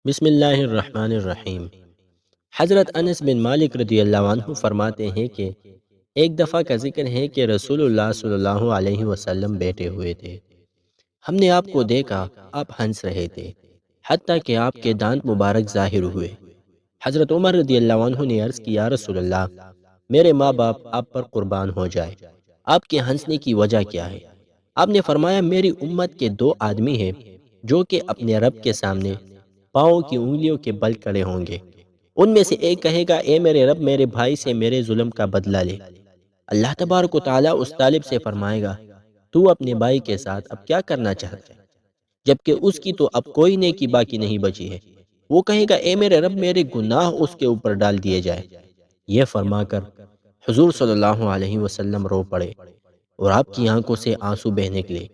بسم اللہ الرحمن الرحیم۔ حضرت انس بن مالک رضی اللہ عنہ فرماتے ہیں کہ ایک دفعہ کا ذکر ہے کہ رسول اللہ صلی اللہ علیہ وسلم بیٹھے ہوئے تھے۔ ہم نے آپ کو دیکھا، آپ ہنس رہے تھے، حتیٰ کہ آپ کے دانت مبارک ظاہر ہوئے۔ حضرت عمر رضی اللہ عنہ نے عرض کیا، یا رسول اللہ، میرے ماں باپ آپ پر قربان ہو جائے، آپ کے ہنسنے کی وجہ کیا ہے؟ آپ نے فرمایا، میری امت کے دو آدمی ہیں جو کہ اپنے رب کے سامنے پاؤں کی انگلیوں کے بل کھڑے ہوں گے۔ ان میں سے ایک کہے گا، اے میرے رب، میرے بھائی سے میرے ظلم کا بدلہ لے۔ اللہ تبارک و تعالیٰ اس طالب سے فرمائے گا، تو اپنے بھائی کے ساتھ اب کیا کرنا چاہتا ہے؟ جبکہ اس کی تو اب کوئی نیکی باقی نہیں بچی ہے۔ وہ کہے گا، اے میرے رب، میرے گناہ اس کے اوپر ڈال دیے جائے۔ یہ فرما کر حضور صلی اللہ علیہ وسلم رو پڑے اور آپ کی آنکھوں سے آنسو بہنے لگے۔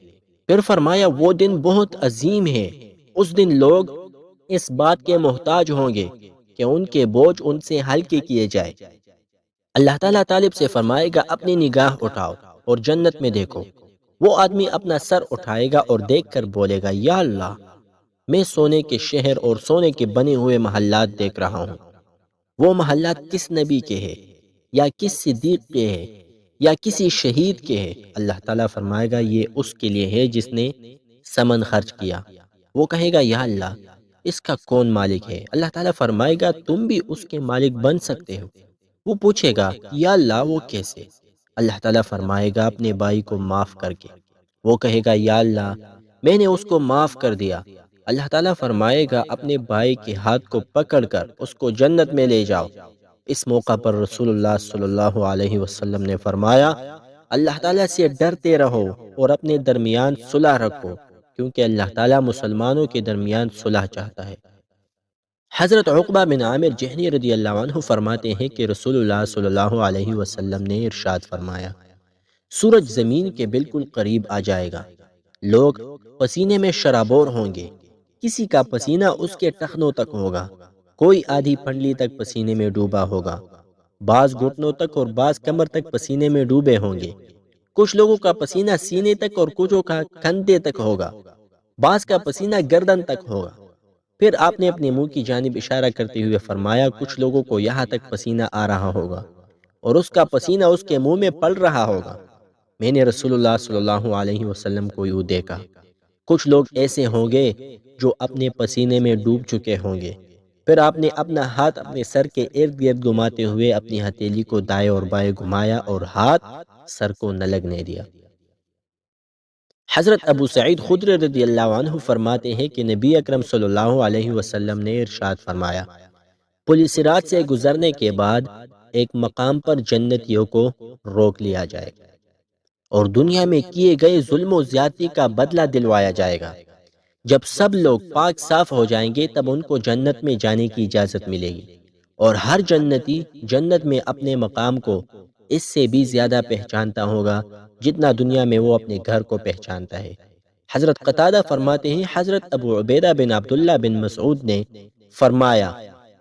پھر فرمایا، وہ دن بہت عظیم ہے۔ اس دن لوگ اس بات کے محتاج ہوں گے کہ ان کے بوجھ ان سے ہلکے کیے جائے۔ اللہ تعالیٰ طالب سے فرمائے گا، اپنی نگاہ اٹھاؤ اور جنت میں دیکھو۔ وہ آدمی اپنا سر اٹھائے گا اور دیکھ کر بولے گا، یا اللہ، میں سونے کے شہر اور سونے کے بنے ہوئے محلات دیکھ رہا ہوں۔ وہ محلات کس نبی کے ہیں، یا کس صدیق کے ہیں، یا کسی شہید کے ہیں؟ اللہ تعالیٰ فرمائے گا، یہ اس کے لیے ہے جس نے ثمن خرچ کیا۔ وہ کہے گا، یا اللہ، اس کا کون مالک ہے؟ اللہ تعالیٰ فرمائے گا، تم بھی اس کے مالک بن سکتے ہو۔ وہ پوچھے گا، یا اللہ، وہ کیسے؟ اللہ تعالیٰ فرمائے گا، اپنے بھائی کو معاف کر کے۔ وہ کہے گا، یا اللہ، میں نے اس کو معاف کر دیا۔ اللہ تعالیٰ فرمائے گا، اپنے بھائی کے ہاتھ کو پکڑ کر اس کو جنت میں لے جاؤ۔ اس موقع پر رسول اللہ صلی اللہ علیہ وسلم نے فرمایا، اللہ تعالیٰ سے ڈرتے رہو اور اپنے درمیان صلح رکھو، کیونکہ اللہ تعالیٰ مسلمانوں کے درمیان صلح چاہتا ہے۔ حضرت عقبہ بن عامر جہنی رضی اللہ عنہ فرماتے ہیں کہ رسول اللہ صلی اللہ علیہ وسلم نے ارشاد فرمایا، سورج زمین کے بالکل قریب آ جائے گا، لوگ پسینے میں شرابور ہوں گے، کسی کا پسینہ اس کے ٹخنوں تک ہوگا، کوئی آدھی پنڈلی تک پسینے میں ڈوبا ہوگا، بعض گھٹنوں تک اور بعض کمر تک پسینے میں ڈوبے ہوں گے، کچھ لوگوں کا پسینہ سینے تک اور کچھوں کا کندھے تک ہوگا، بعض کا پسینہ گردن تک ہوگا۔ پھر آپ نے اپنے منہ کی جانب اشارہ کرتے ہوئے فرمایا، کچھ لوگوں کو یہاں تک پسینہ آ رہا ہوگا اور اس کا پسینہ اس کے منہ میں پڑ رہا ہوگا۔ میں نے رسول اللہ صلی اللہ علیہ وسلم کو یوں دیکھا، کچھ لوگ ایسے ہوں گے جو اپنے پسینے میں ڈوب چکے ہوں گے۔ پھر آپ نے اپنا ہاتھ اپنے سر کے ارد گرد گھماتے ہوئے اپنی ہتھیلی کو دائیں اور بائیں گھمایا اور ہاتھ سر کو نہ لگنے دیا۔ حضرت ابو سعید خدری رضی اللہ عنہ فرماتے ہیں کہ نبی اکرم صلی اللہ علیہ وسلم نے ارشاد فرمایا، پل صراط سے گزرنے کے بعد ایک مقام پر جنتیوں کو روک لیا جائے گا اور دنیا میں کیے گئے ظلم و زیادتی کا بدلہ دلوایا جائے گا۔ جب سب لوگ پاک صاف ہو جائیں گے تب ان کو جنت میں جانے کی اجازت ملے گی، اور ہر جنتی جنت میں اپنے مقام کو اس سے بھی زیادہ پہچانتا ہوگا جتنا دنیا میں وہ اپنے گھر کو پہچانتا ہے۔ حضرت قتادہ فرماتے ہیں، حضرت ابو عبیدہ بن عبداللہ بن مسعود نے فرمایا،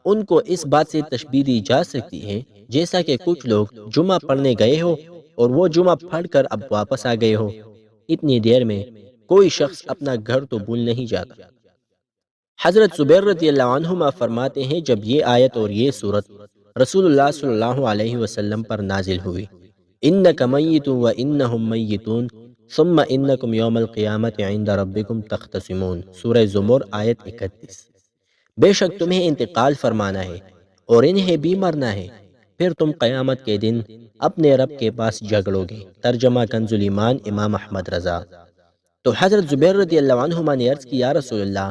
ان کو اس بات سے تشبیہ دی جا سکتی ہے جیسا کہ کچھ لوگ جمعہ پڑھنے گئے ہو اور وہ جمعہ پڑھ کر اب واپس آ گئے ہو، اتنی دیر میں کوئی شخص اپنا گھر تو بھول نہیں جاتا۔ حضرت زبیر رضی اللہ عنہما فرماتے ہیں، جب یہ آیت اور یہ سورت رسول اللہ صلی اللہ علیہ وسلم پر نازل ہوئی، انک میت و انہم میتون ثم انکم یوم القیامت عند ربکم تختصمون، سورہ زمر آیت 31۔ بے شک تمہیں انتقال فرمانا ہے اور انہیں بھی مرنا ہے، پھر تم قیامت کے دن اپنے رب کے پاس جھگڑو گے۔ ترجمہ کنز ایمان، امام احمد رضا۔ تو حضرت زبیر رضی اللہ عنہما نے عرض کی، یا رسول اللہ،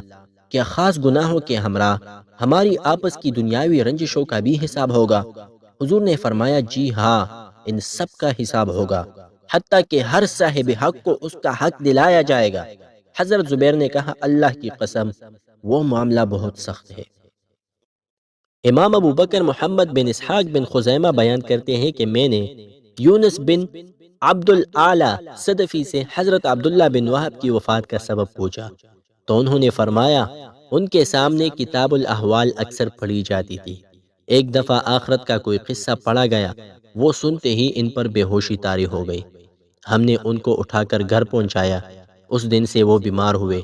کیا خاص گناہوں کے ہمراہ ہماری آپس کی دنیاوی رنجشوں کا بھی حساب ہوگا؟ حضور نے فرمایا، جی ہاں، ان سب کا حساب ہوگا، حتیٰ کہ ہر صاحب حق کو اس کا حق دلایا جائے گا۔ حضرت زبیر نے کہا، اللہ کی قسم، وہ معاملہ بہت سخت ہے۔ امام ابو بکر محمد بن اسحاق بن خزیمہ بیان کرتے ہیں کہ میں نے یونس بن عبد الاعلی صدفی سے حضرت عبداللہ بن وہب کی وفات کا سبب پوچھا تو انہوں نے فرمایا، ان کے سامنے کتاب الاحوال اکثر پڑھی جاتی تھی۔ ایک دفعہ آخرت کا کوئی قصہ پڑھا گیا، وہ سنتے ہی ان پر بے ہوشی طاری ہو گئی۔ ہم نے ان کو اٹھا کر گھر پہنچایا۔ اس دن سے وہ بیمار ہوئے،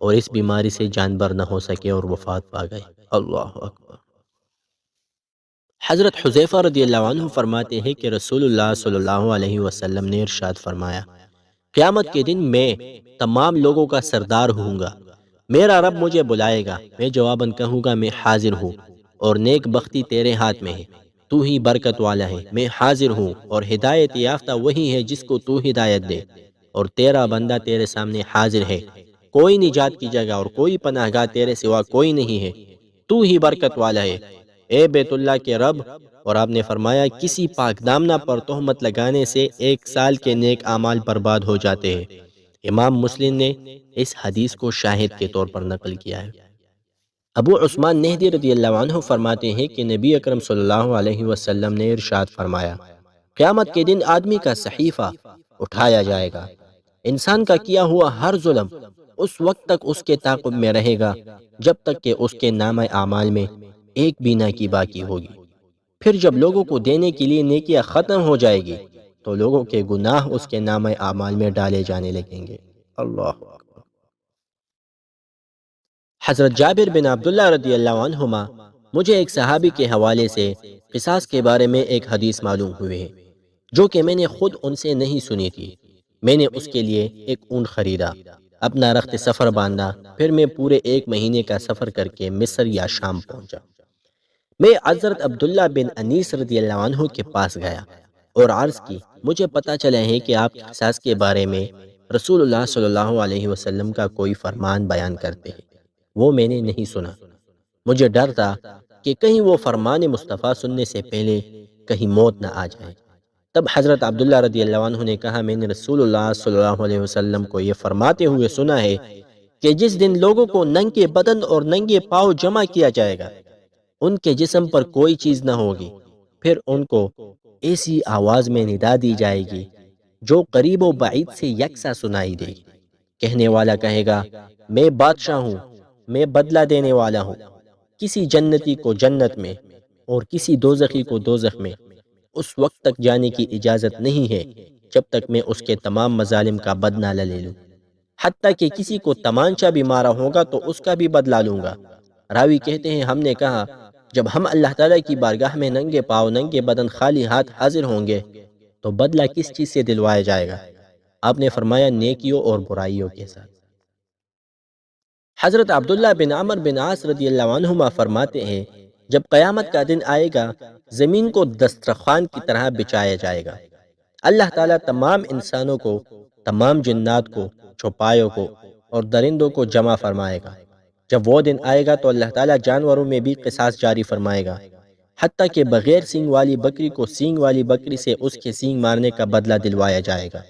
اور اس بیماری سے جانبر نہ ہو سکے اور وفات پا گئے۔ اللہ اکبر۔ حضرت حذیفہ رضی اللہ عنہ فرماتے ہیں کہ رسول اللہ صلی اللہ علیہ وسلم نے ارشاد فرمایا، قیامت کے دن میں تمام لوگوں کا سردار ہوں گا، میرا رب مجھے بلائے گا، میں جواباً کہوں گا میں حاضر ہوں، اور نیک بختی تیرے ہاتھ میں ہے، تو ہی برکت والا ہے، میں حاضر ہوں، اور ہدایت یافتہ وہی ہے جس کو تو ہدایت دے، اور تیرا بندہ تیرے سامنے حاضر ہے، کوئی نجات کی جگہ اور کوئی پناہ گاہ تیرے سوا کوئی نہیں ہے، تو ہی برکت والا ہے، اے بیت اللہ کے رب۔ اور آپ نے فرمایا، کسی پاک دامنہ پر تہمت لگانے سے 1 سال کے نیک اعمال برباد ہو جاتے ہیں۔ امام مسلم نے اس حدیث کو شاہد کے طور پر نقل کیا ہے۔ ابو عثمان نہدی رضی اللہ عنہ فرماتے ہیں کہ نبی اکرم صلی اللہ علیہ وسلم نے ارشاد فرمایا، قیامت کے دن آدمی کا صحیفہ اٹھایا جائے گا، انسان کا کیا ہوا ہر ظلم اس وقت تک اس کے تعاقب میں رہے گا جب تک کہ اس کے نامہ اعمال میں ایک بھی نیکی باقی ہوگی۔ پھر جب لوگوں کو دینے کے لیے نیکیاں ختم ہو جائے گی تو لوگوں کے گناہ اس کے نامہ اعمال میں ڈالے جانے لگیں گے۔ اللہ اکبر۔ حضرت جابر بن عبداللہ رضی اللہ عنہما مجھے ایک صحابی کے حوالے سے قصاص کے بارے میں ایک حدیث معلوم ہوئے ہے جو کہ میں نے خود ان سے نہیں سنی تھی۔ میں نے اس کے لیے ایک اونٹ خریدا، اپنا رخت سفر باندھا، پھر میں پورے 1 مہینے کا سفر کر کے مصر یا شام پہنچا۔ میں حضرت عبداللہ بن انیس رضی اللہ عنہ کے پاس گیا اور عرض کی، مجھے پتہ چلا ہے کہ آپ قصاص کے بارے میں رسول اللہ صلی اللہ علیہ وسلم کا کوئی فرمان بیان کرتے ہیں، وہ میں نے نہیں سنا۔ مجھے ڈر تھا کہ کہیں وہ فرمان مصطفیٰ سننے سے پہلے کہیں موت نہ آ جائے۔ تب حضرت عبداللہ رضی اللہ عنہ نے کہا، میں نے رسول اللہ صلی اللہ علیہ وسلم کو یہ فرماتے ہوئے سنا ہے کہ جس دن لوگوں کو ننگے بدن اور ننگے پاؤں جمع کیا جائے گا، ان کے جسم پر کوئی چیز نہ ہوگی، پھر ان کو ایسی آواز میں ندا دی جائے گی جو قریب و بعید سے یکساں سنائی دے گی۔ کہنے والا کہے گا، میں بادشاہ ہوں، میں بدلہ دینے والا ہوں، کسی جنتی کو جنت میں اور کسی دوزخی کو دوزخ میں اس وقت تک جانے کی اجازت نہیں ہے جب تک میں اس کے تمام مظالم کا بدلہ نہ لے لوں، حتیٰ کہ کسی کو تمانچہ بھی مارا ہوگا تو اس کا بھی بدلہ لوں گا۔ راوی کہتے ہیں، ہم نے کہا، جب ہم اللہ تعالیٰ کی بارگاہ میں ننگے پاؤں ننگے بدن خالی ہاتھ حاضر ہوں گے تو بدلہ کس چیز سے دلوایا جائے گا؟ آپ نے فرمایا، نیکیوں اور برائیوں کے ساتھ۔ حضرت عبداللہ بن عمر بن عاص رضی اللہ عنہما فرماتے ہیں، جب قیامت کا دن آئے گا، زمین کو دسترخوان کی طرح بچھایا جائے گا۔ اللہ تعالیٰ تمام انسانوں کو، تمام جنات کو، چوپایوں کو اور درندوں کو جمع فرمائے گا۔ جب وہ دن آئے گا تو اللہ تعالیٰ جانوروں میں بھی قصاص جاری فرمائے گا، حتیٰ کہ بغیر سینگ والی بکری کو سینگ والی بکری سے اس کے سینگ مارنے کا بدلہ دلوایا جائے گا۔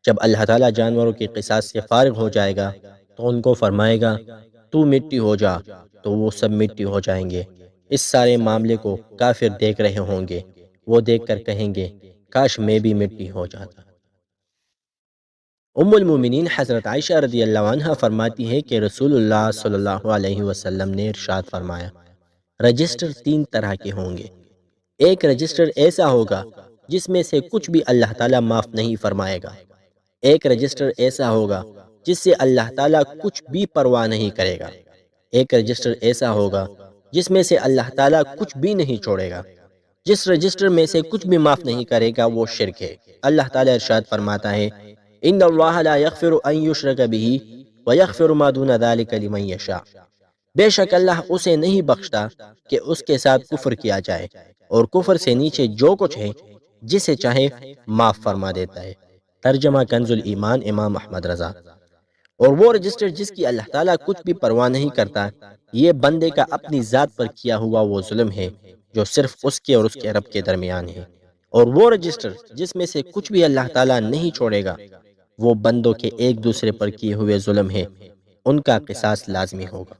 جب اللہ تعالیٰ جانوروں کے قصاص سے فارغ ہو جائے گا تو ان کو فرمائے گا، تو مٹی ہو جا، تو وہ سب مٹی ہو جائیں گے۔ اس سارے معاملے کو کافر دیکھ رہے ہوں گے، وہ دیکھ کر کہیں گے، کاش میں بھی مٹی ہو جاتا۔ ام المومنین حضرت عائشہ رضی اللہ عنہ فرماتی ہے کہ رسول اللہ صلی اللہ علیہ وسلم نے ارشاد فرمایا، رجسٹر 3 طرح کے ہوں گے۔ ایک رجسٹر ایسا ہوگا جس میں سے کچھ بھی اللہ تعالیٰ معاف نہیں فرمائے گا۔ ایک رجسٹر ایسا ہوگا جس سے اللہ تعالیٰ کچھ بھی پرواہ نہیں کرے گا۔ ایک رجسٹر ایسا ہوگا جس میں سے اللہ تعالیٰ کچھ بھی نہیں چھوڑے گا۔ جس رجسٹر میں سے کچھ بھی معاف نہیں کرے گا وہ شرک ہے۔ اللہ تعالیٰ ارشاد فرماتا ہے، ان اللہ لا یغفر ان یشرک بہ ویغفر ما دون ذلک لمن یشاء۔ بے شک اللہ اسے نہیں بخشتا کہ اس کے ساتھ کفر کیا جائے، اور کفر سے نیچے جو کچھ ہے جسے چاہے معاف فرما دیتا ہے۔ ترجمہ کنز الایمان امام احمد رضا۔ اور وہ رجسٹر جس کی اللہ تعالیٰ کچھ بھی پرواہ نہیں کرتا، یہ بندے کا اپنی ذات پر کیا ہوا وہ ظلم ہے جو صرف اس کے اور اس کے رب کے درمیان ہے۔ اور وہ رجسٹر جس میں سے کچھ بھی اللہ تعالیٰ نہیں چھوڑے گا، وہ بندوں کے ایک دوسرے پر کیے ہوئے ظلم ہے، ان کا قصاص لازمی ہوگا۔